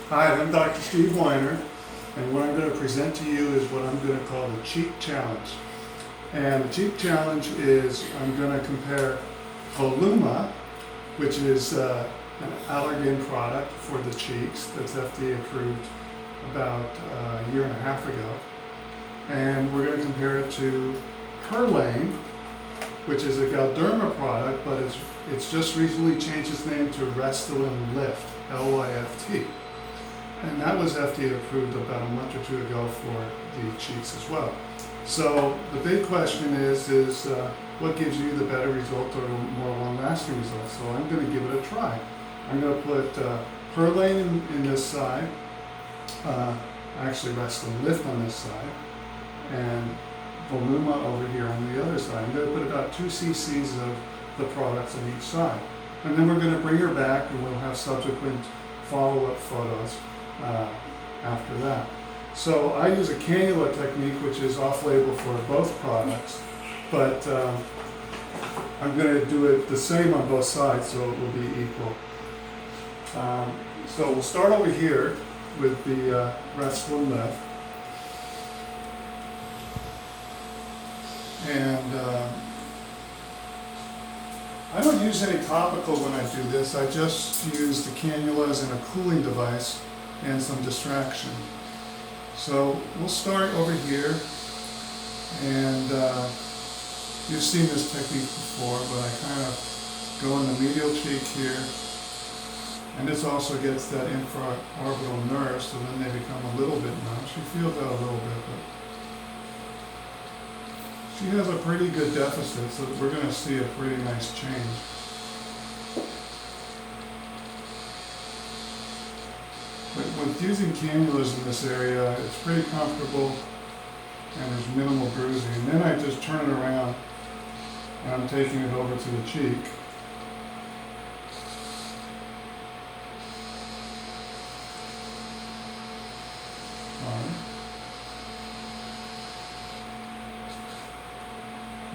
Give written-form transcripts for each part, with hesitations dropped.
Hi, I'm Dr. Steve Weiner, and what I'm going to present to you is what I'm going to call the cheek challenge. And the cheek challenge is I'm going to compare Voluma, which is an allergen product for the cheeks that's FDA approved about a year and a half ago. And we're going to compare it to Restylane, which is a Galderma product, but it's just recently changed its name to Restylane Lyft, L-Y-F-T. And that was FDA approved about a month or two ago for the cheeks as well. So the big question is what gives you the better result or more long-lasting result? So I'm going to give it a try. I'm going to put Restylane in this side, actually Restylane Lyft on this side, and Voluma over here on the other side. I'm going to put about 2 cc's of the products on each side. And then we're going to bring her back and we'll have subsequent follow-up photos after that. So I use a cannula technique, which is off-label for both products, but I'm going to do it the same on both sides, so it will be equal. So we'll start over here with the Restylane Lyft. And I don't use any topical when I do this. I just use the cannulas and a cooling device and some distraction. So we'll start over here, and you've seen this technique before, but I kind of go in the medial cheek here, and this also gets that infraorbital nerve, so then they become a little bit numb. She feels that a little bit, but she has a pretty good deficit, so we're going to see a pretty nice change. But with using cannulas in this area, it's pretty comfortable and there's minimal bruising. And then I just turn it around and I'm taking it over to the cheek.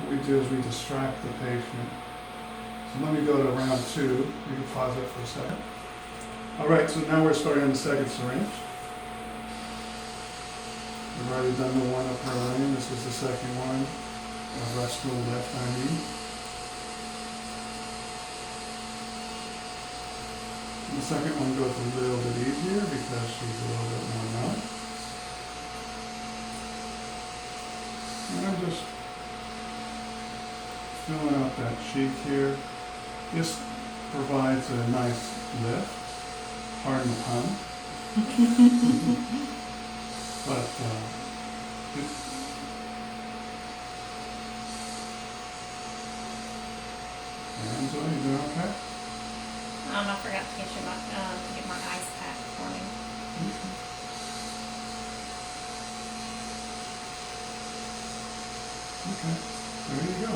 What we do is we distract the patient. So let me go to round 2. You can pause it for a second. All right, so now we're starting on the second syringe. We've already done the one up her lane. This is the second one. Restylane Lyft, I mean. And the second one goes a little bit easier because she's a little bit more numb. And I'm just filling out that cheek here. This provides a nice lift. Pardon the pun. But Angela, you doing okay? I forgot to get my ice pack for me. Okay, there you go.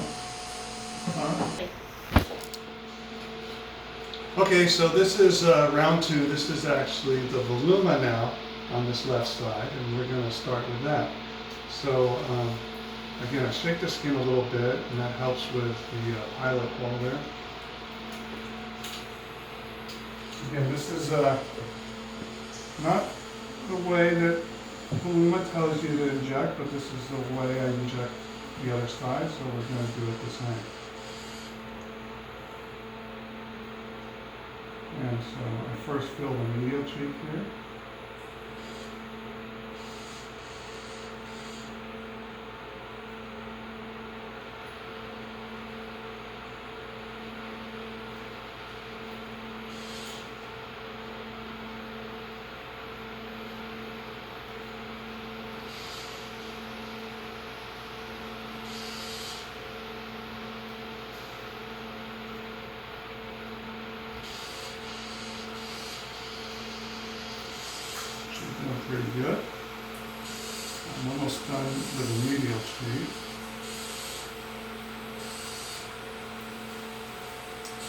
Okay, so this is round 2. This is actually the Voluma now on this left side, and we're going to start with that. So again, I shake the skin a little bit, and that helps with the pilot hole there. Again, this is not the way that Voluma tells you to inject, but this is the way I inject the other side, so we're going to do it the same. And so I first fill the medial cheek here. Doing pretty good. I'm almost done with the medial cheek.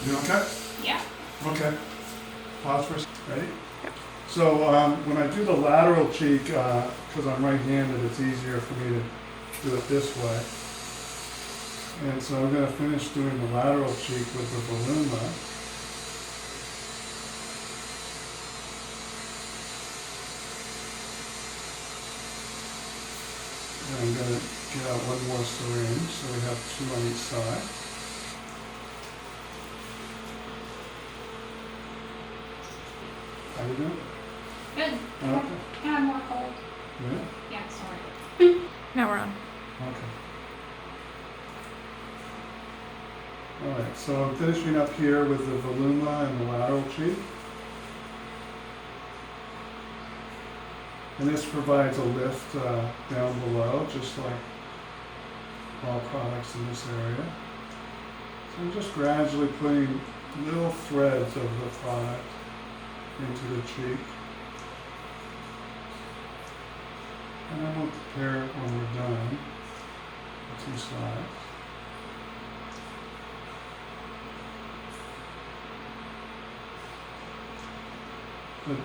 You okay? Yeah. Okay. Pause for a second. Ready? Yep. So when I do the lateral cheek, because I'm right-handed, it's easier for me to do it this way. And so I'm going to finish doing the lateral cheek with the Voluma. And I'm going to get out one more syringe, so we have 2 on each side. How you doing? Good. Okay. Yeah, I'm more cold. Yeah? Yeah, sorry. Now we're on. Okay. Alright, so I'm finishing up here with the Voluma and the lateral cheek. And this provides a lift down below, just like all products in this area. So I'm just gradually putting little threads of the product into the cheek. And then we'll compare it when we're done, the 2 sides. The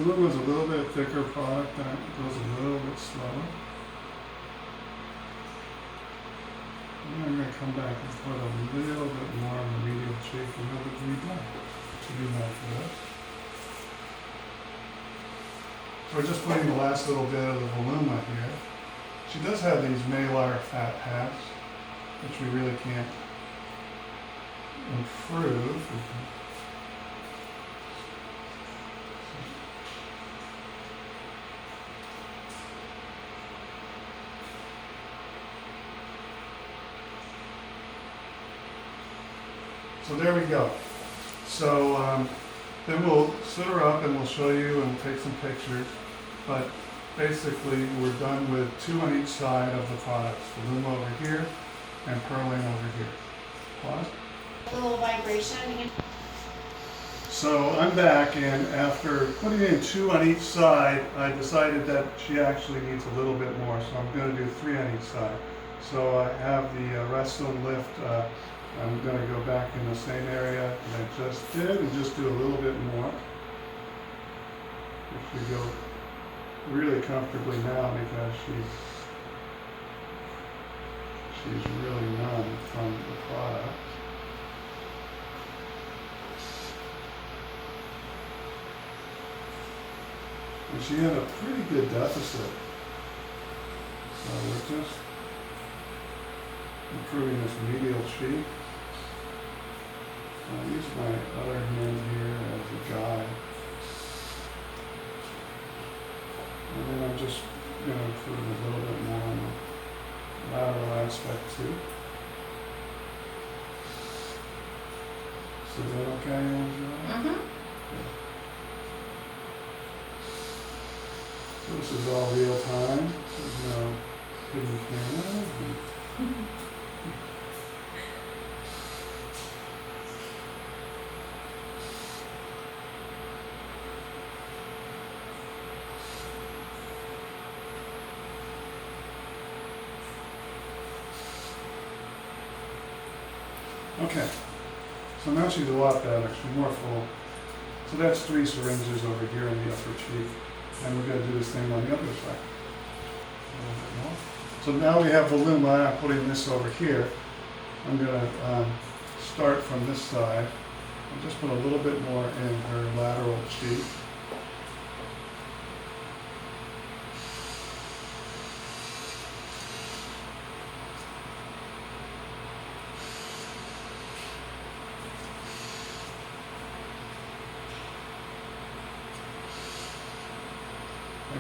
Voluma is a little bit thicker product and it goes a little bit slower. And I'm going to come back and put a little bit more on the medial cheek and then we'll be done to do that for this. So we're just putting the last little bit of the Voluma here. She does have these malar fat pads, which we really can't improve. So there we go. So then we'll sit her up and we'll show you and take some pictures. But basically we're done with 2 on each side of the products. Voluma over here and Perlane over here. Pause. A little vibration. So I'm back, and after putting in 2 on each side, I decided that she actually needs a little bit more. So I'm going to do 3 on each side. So I have the Restylane Lyft. I'm going to go back in the same area that I just did and just do a little bit more. If we go really comfortably now because she's really numb from the product. And she had a pretty good deficit. So we're just improving this medial cheek. I'll use my other hand here as a guide. And then I'm just going to improve a little bit more on the lateral aspect too. So is that okay, Angela? Mm-hmm. So this is all real time. There's no hidden camera. Okay, so now she's a lot better, she's more full. So that's 3 syringes over here in the upper cheek, and we're going to do the same on the other side. A little bit more. So now we have Voluma. I'm putting this over here. I'm going to start from this side. I'll just put a little bit more in her lateral cheek.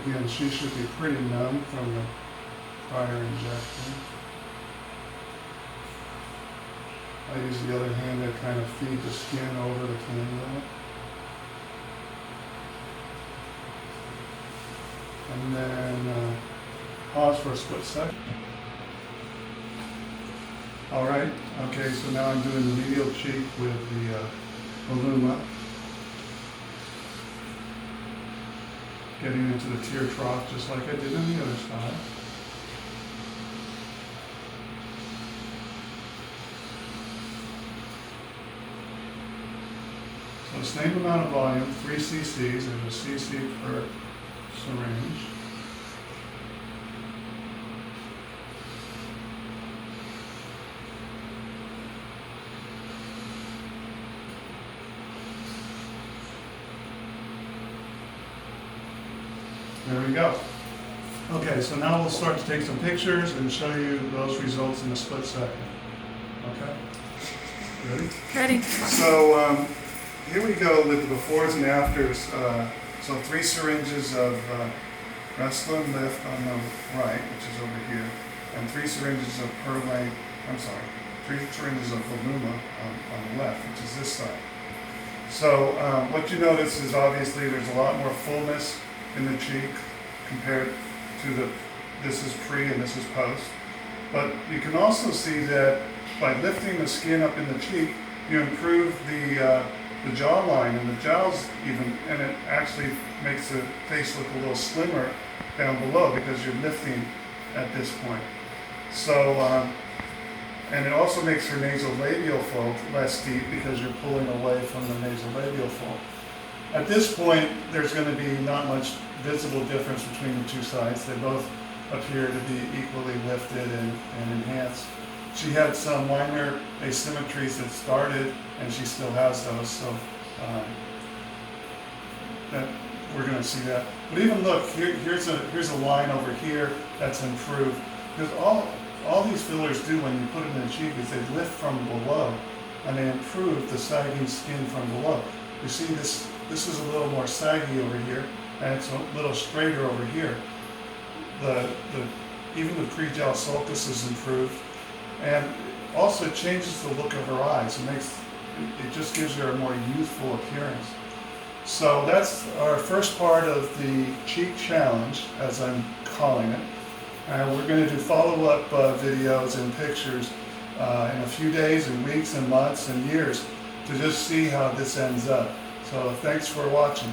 Again, she should be pretty numb from the prior injection. I use the other hand to kind of feed the skin over the cannula. And then pause for a split second. All right, okay, so now I'm doing the medial cheek with the Voluma. Getting into the tear trough just like I did on the other side. So the same amount of volume, 3 cc's, there's a cc per syringe. There we go. Okay, so now we'll start to take some pictures and show you those results in a split second. Okay? Ready? Ready. So here we go with the befores and afters. So 3 syringes of Restylane Lyft on the right, which is over here, and 3 syringes of 3 syringes of Voluma on the left, which is this side. So what you notice is obviously there's a lot more fullness in the cheek compared to this is pre and this is post. But you can also see that by lifting the skin up in the cheek, you improve the jawline and the jowls even, and it actually makes the face look a little slimmer down below because you're lifting at this point. So, and it also makes her nasolabial fold less deep because you're pulling away from the nasolabial fold. At this point, there's going to be not much visible difference between the 2 sides. They both appear to be equally lifted and enhanced. She had some Weiner asymmetries that started, and she still has those, so that we're going to see that. But even look, here's a line over here that's improved. Because all these fillers do when you put it in the cheek is they lift from below, and they improve the sagging skin from below. You see this is a little more saggy over here, and it's a little straighter over here. Even the pre-gel sulcus is improved, and also it changes the look of her eyes. It just gives her a more youthful appearance. So that's our first part of the cheek challenge, as I'm calling it. And we're going to do follow-up videos and pictures in a few days and weeks and months and years to just see how this ends up. So thanks for watching.